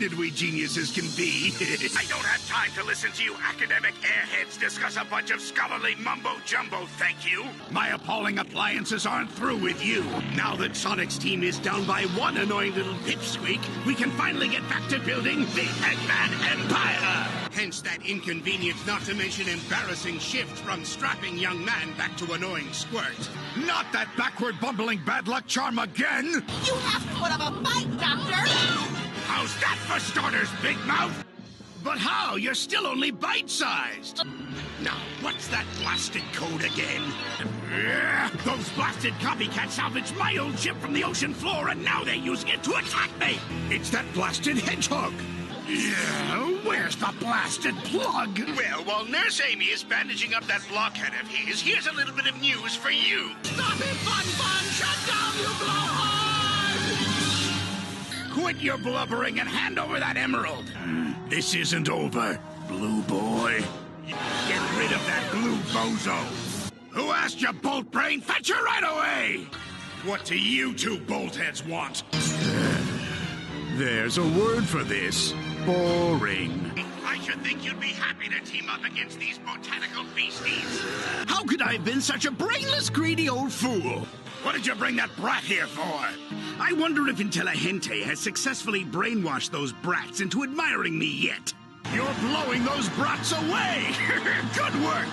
distracted we geniuses can be. I don't have time to listen to you academic airheads discuss a bunch of scholarly mumbo-jumbo, thank you. My appalling appliances aren't through with you. Now that Sonic's team is down by one annoying little pipsqueak, we can finally get back to building the Eggman Empire. Hence that inconvenient, not to mention embarrassing shift from strapping young man back to annoying squirt. Not that backward bumbling bad luck charm again! You have to put up a fight, Doctor! How's that for starters, Big Mouth? But how? You're still only bite-sized. Now, what's that blasted code again? Those blasted copycats salvaged my old ship from the ocean floor, and now they're using it to attack me! It's that blasted hedgehog! Yeah, where's the blasted plug? Well, while Nurse Amy is bandaging up that blockhead of his, here's a little bit of news for you. Stop it, Fun! Shut down, you blowhard! Quit your blubbering and hand over that emerald. This isn't over, Blue Boy. Get rid of that blue bozo. Who asked you, Bolt Brain? Fetch her right away! What do you two boltheads want? There's a word for this. Boring. I should think you'd be happy to team up against these botanical beasties. How could I have been such a brainless, greedy old fool? What did you bring that brat here for? I wonder if Intelligente has successfully brainwashed those brats into admiring me yet. You're blowing those brats away! Good work!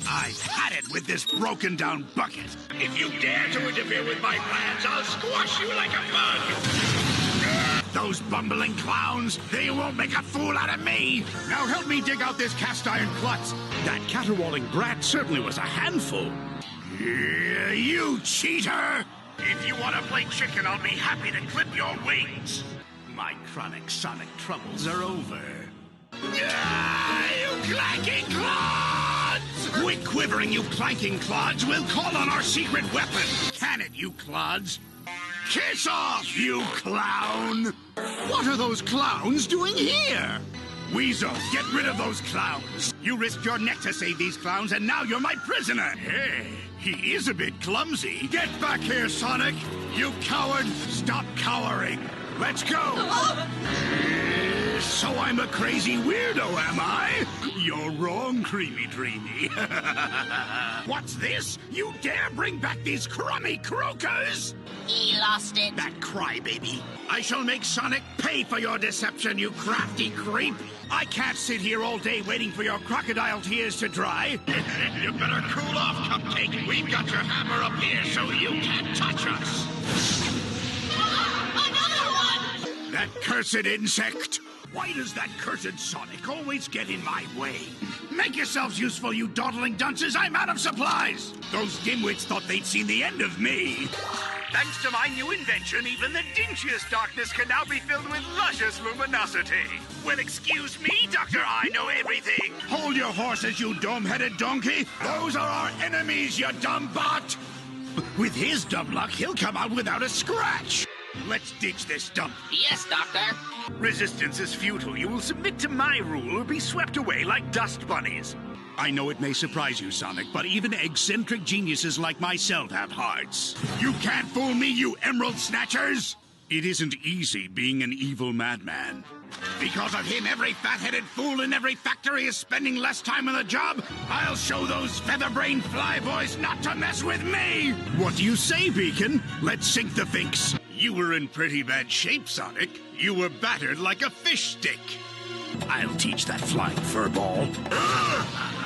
I've had it with this broken-down bucket. If you dare to interfere with my plans, I'll squash you like a bug! Those bumbling clowns, they won't make a fool out of me! Now help me dig out this cast-iron klutz. That caterwauling brat certainly was a handful. You cheater! If you want to play chicken, I'll be happy to clip your wings. My chronic sonic troubles are over. You clanking clods! Quit quivering, you clanking clods! We'll call on our secret weapon! Can it, you clods? Kiss off, you clown! What are those clowns doing here? Weasel, get rid of those clowns! You risked your neck to save these clowns, and now you're my prisoner! Hey, he is a bit clumsy. Get back here, Sonic! You coward! Stop cowering! Let's go! So I'm a crazy weirdo, am I? You're wrong, Creamy Dreamy. What's this? You dare bring back these crummy croakers? He lost it. That crybaby. I shall make Sonic pay for your deception, you crafty creep. I can't sit here all day waiting for your crocodile tears to dry. You better cool off, Cupcake. We've got your hammer up here so you can't touch us. Another one! That cursed insect. Why does that cursed Sonic always get in my way? Make yourselves useful, you dawdling dunces. I'm out of supplies. Those dimwits thought they'd seen the end of me. Thanks to my new invention, even the dingiest darkness can now be filled with luscious luminosity. Well, excuse me, Doctor, I know everything. Hold your horses, you dome-headed donkey. Those are our enemies, you dumb bot. With his dumb luck, he'll come out without a scratch. Let's ditch this dump. Yes, Doctor. Resistance is futile. You will submit to my rule or be swept away like dust bunnies. I know it may surprise you, Sonic, but even eccentric geniuses like myself have hearts. You can't fool me, you emerald snatchers! It isn't easy being an evil madman. Because of him, every fat-headed fool in every factory is spending less time on the job. I'll show those feather-brained flyboys not to mess with me! What do you say, Beacon? Let's sink the finks. You were in pretty bad shape, Sonic. You were battered like a fish stick. I'll teach that flying furball.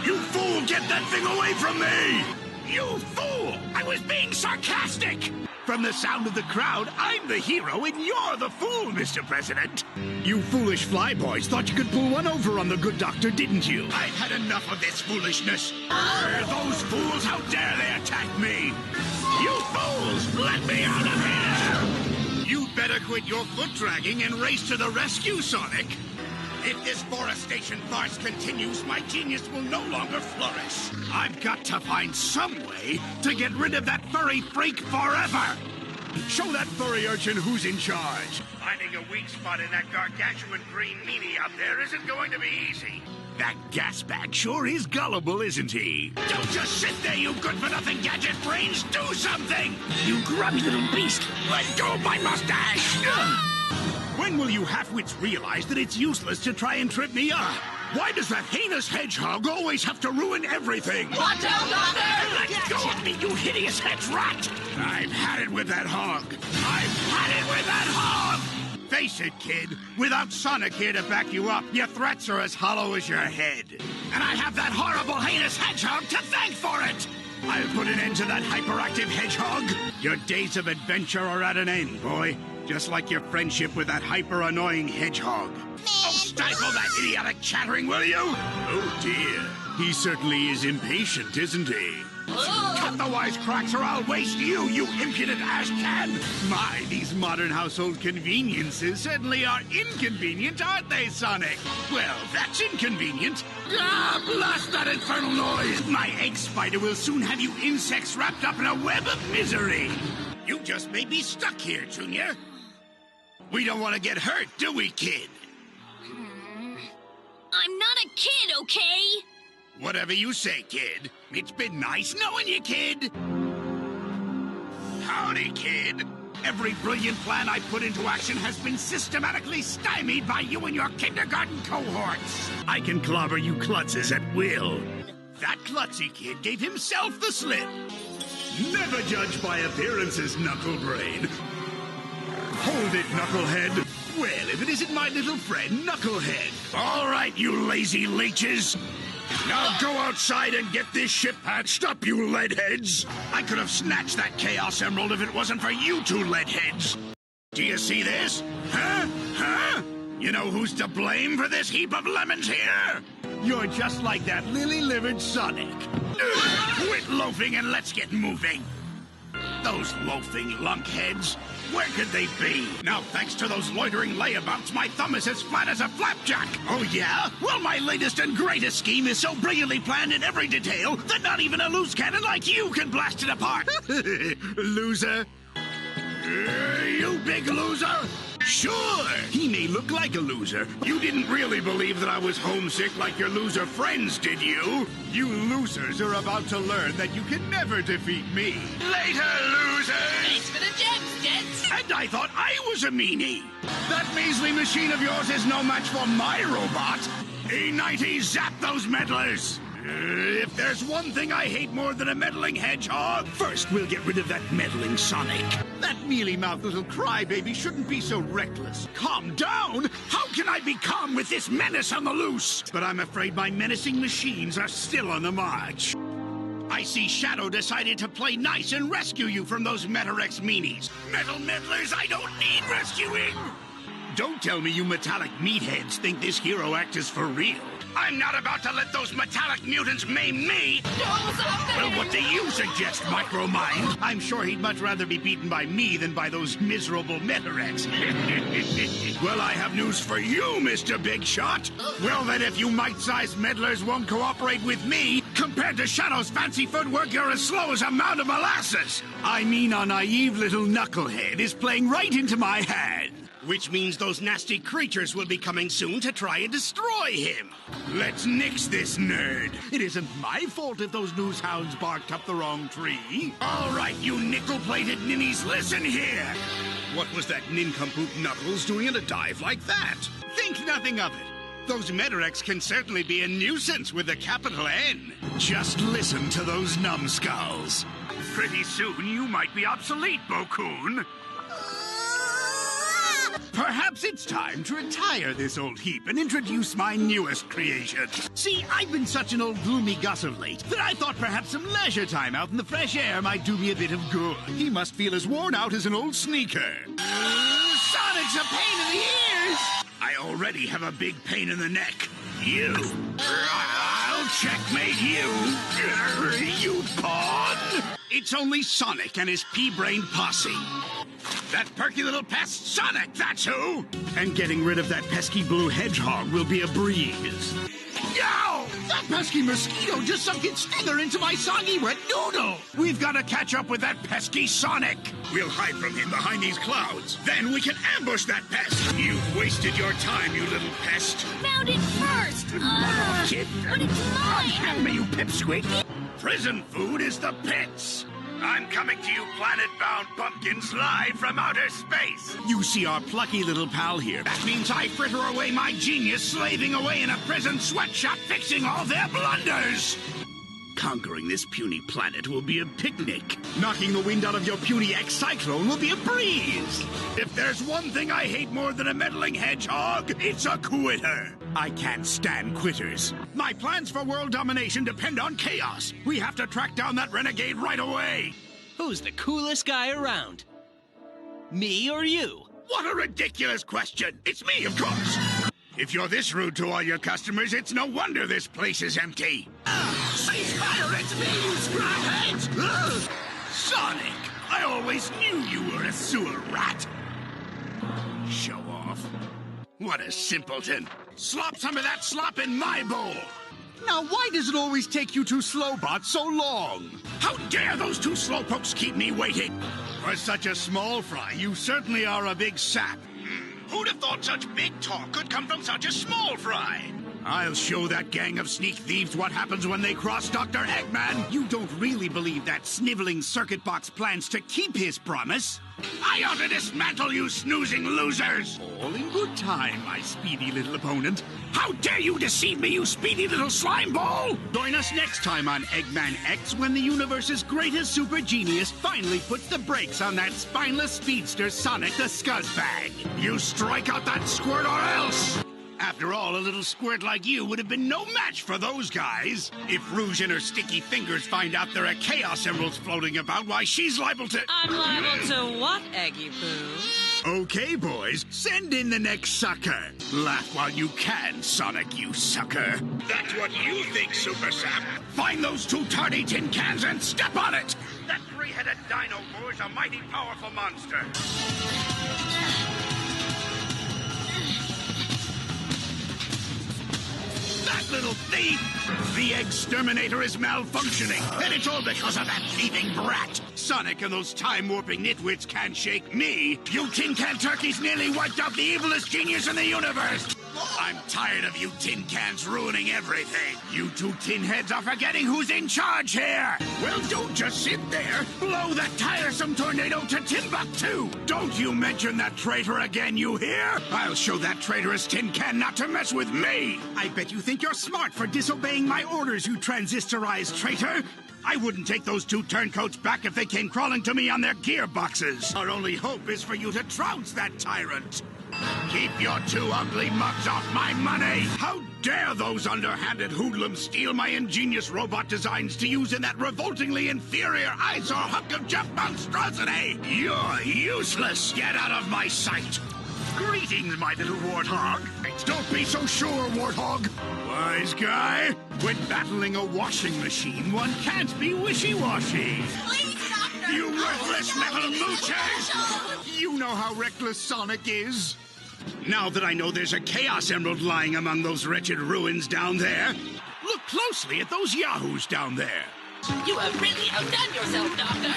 You fool! Get that thing away from me! You fool! I was being sarcastic! From the sound of the crowd, I'm the hero and you're the fool, Mr. President. You foolish flyboys thought you could pull one over on the good doctor, didn't you? I've had enough of this foolishness. Those fools, how dare they attack me? You fools, let me out of here! You'd better quit your foot dragging and race to the rescue, Sonic. If this forestation farce continues, my genius will no longer flourish. I've got to find some way to get rid of that furry freak forever. Show that furry urchin who's in charge. Finding a weak spot in that gargantuan green meanie out there isn't going to be easy. That gas bag sure is gullible, isn't he? Don't just sit there, you good-for-nothing gadget brains! Do something! You grubby little beast! Let go of my mustache! When will you half-wits realize that it's useless to try and trip me up? Why does that heinous hedgehog always have to ruin everything? Watch out, Doctor! Let go of me, you hideous hedge rat! I've had it with that hog. I've had it with that hog! Face it, kid. Without Sonic here to back you up, your threats are as hollow as your head. And I have that horrible, heinous hedgehog to thank for it! I'll put an end to that hyperactive hedgehog. Your days of adventure are at an end, boy. Just like your friendship with that hyper-annoying hedgehog. Oh, stifle that idiotic chattering, will you? Oh, dear. He certainly is impatient, isn't he? Cut the wisecracks or I'll waste you, you impudent ash-can! My, these modern household conveniences certainly are inconvenient, aren't they, Sonic? Well, that's inconvenient. Ah, blast that infernal noise! My egg spider will soon have you insects wrapped up in a web of misery! You just made me stuck here, Junior. We don't want to get hurt, do we, kid? I'm not a kid, okay? Whatever you say, kid. It's been nice knowing you, kid. Howdy, kid. Every brilliant plan I put into action has been systematically stymied by you and your kindergarten cohorts. I can clobber you klutzes at will. That klutzy kid gave himself the slip. Never judge by appearances, Knucklebrain. Hold it, Knucklehead. Well, if it isn't my little friend, Knucklehead. All right, you lazy leeches. Now go outside and get this ship patched up, you leadheads. I could have snatched that Chaos Emerald if it wasn't for you two leadheads. Do you see this? Huh? Huh? You know who's to blame for this heap of lemons here? You're just like that lily-livered Sonic. Quit loafing and let's get moving. Those loafing lunkheads. Where could they be? Now, thanks to those loitering layabouts, my thumb is as flat as a flapjack. Oh, yeah? Well, my latest and greatest scheme is so brilliantly planned in every detail that not even a loose cannon like you can blast it apart. Loser. You big loser. Sure, he may look like a loser. You didn't really believe that I was homesick like your loser friends, did you? You losers are about to learn that you can never defeat me. Later, losers! Thanks for the gems, gents! And I thought I was a meanie. That measly machine of yours is no match for my robot. E90, zap those meddlers! If there's one thing I hate more than a meddling hedgehog, first we'll get rid of that meddling Sonic. That mealy-mouthed little crybaby shouldn't be so reckless. Calm down! How can I be calm with this menace on the loose? But I'm afraid my menacing machines are still on the march. I see Shadow decided to play nice and rescue you from those Metarex meanies. Metal meddlers, I don't need rescuing! Don't tell me you metallic meatheads think this hero act is for real. I'm not about to let those metallic mutants maim me! Well, what do you suggest, Micromind? I'm sure he'd much rather be beaten by me than by those miserable Metarex. Well, I have news for you, Mr. Big Shot. Well, then, if you mite-sized meddlers won't cooperate with me, compared to Shadow's fancy footwork, you're as slow as a mound of molasses. I mean, our naive little knucklehead is playing right into my hand. Which means those nasty creatures will be coming soon to try and destroy him. Let's nix this nerd. It isn't my fault if those news hounds barked up the wrong tree. All right, you nickel-plated ninnies, listen here. What was that nincompoop Knuckles doing in a dive like that? Think nothing of it. Those Metarex can certainly be a nuisance with a capital N. Just listen to those numbskulls. Pretty soon you might be obsolete, Bokoon. Perhaps it's time to retire this old heap and introduce my newest creation. See, I've been such an old gloomy Gus of late that I thought perhaps some leisure time out in the fresh air might do me a bit of good. He must feel as worn out as an old sneaker. Sonic's a pain in the ears! I already have a big pain in the neck. You. I'll checkmate you. You pawn. It's only Sonic and his pea-brained posse. That perky little pest, Sonic, that's who! And getting rid of that pesky blue hedgehog will be a breeze. Yow! That pesky mosquito just sunk its stinger into my soggy wet noodle! We've got to catch up with that pesky Sonic! We'll hide from him behind these clouds. Then we can ambush that pest! You've wasted your time, you little pest! Found it first! Kid! But it's mine! Unhand me, you pipsqueak! Prison food is the pits! I'm coming to you planet-bound pumpkins live from outer space. You see our plucky little pal here. That means I fritter away my genius slaving away in a prison sweatshop fixing all their blunders. Conquering this puny planet will be a picnic. Knocking the wind out of your puny X-Cyclone will be a breeze. If there's one thing I hate more than a meddling hedgehog, it's a quitter. I can't stand quitters. My plans for world domination depend on chaos. We have to track down that renegade right away. Who's the coolest guy around? Me or you? What a ridiculous question. It's me, of course. If you're this rude to all your customers, it's no wonder this place is empty. Cease fire, it's me, you scrapheads! Sonic, I always knew you were a sewer rat. Show off. What a simpleton. Slop some of that slop in my bowl. Now, why does it always take you two slowbots so long? How dare those two slowpokes keep me waiting? For such a small fry, you certainly are a big sap. Who'd have thought such big talk could come from such a small fry? I'll show that gang of sneak thieves what happens when they cross Dr. Eggman. You don't really believe that sniveling circuit box plans to keep his promise? I ought to dismantle you snoozing losers! All in good time, my speedy little opponent. How dare you deceive me, you speedy little slime ball! Join us next time on Eggman X when the universe's greatest super genius finally puts the brakes on that spineless speedster Sonic the Scuzzbag. You strike out that squirt or else! After all, a little squirt like you would have been no match for those guys. If Rouge and her sticky fingers find out there are Chaos Emeralds floating about, why, she's liable to... I'm liable to what, Eggy Poo? Okay, boys, send in the next sucker. Laugh while you can, Sonic, you sucker. That's what you think, Super Sap. Find those two tardy tin cans and step on it. That three-headed dino boar's a mighty powerful monster. That little thief! The exterminator is malfunctioning, and it's all because of that thieving brat. Sonic and those time-warping nitwits can't shake me. You tin can turkeys nearly wiped out the evilest genius in the universe. I'm tired of you tin cans ruining everything. You two tin heads are forgetting who's in charge here. Well, don't just sit there. Blow that tiresome tornado to Timbuktu. Don't you mention that traitor again, you hear? I'll show that traitorous tin can not to mess with me. I bet you think you're smart for disobeying my orders, you transistorized traitor. I wouldn't take those two turncoats back if they came crawling to me on their gearboxes. Our only hope is for you to trounce that tyrant. Keep your two ugly mugs off my money! How dare those underhanded hoodlums steal my ingenious robot designs to use in that revoltingly inferior eyesore hunk of junk monstrosity! You're useless! Get out of my sight! Greetings, my little warthog. Don't be so sure, warthog. Wise guy. When battling a washing machine, one can't be wishy-washy. Please, Doctor! You worthless metal moochers! You know how reckless Sonic is. Now that I know there's a Chaos Emerald lying among those wretched ruins down there, look closely at those yahoos down there. You have really outdone yourself, Doctor!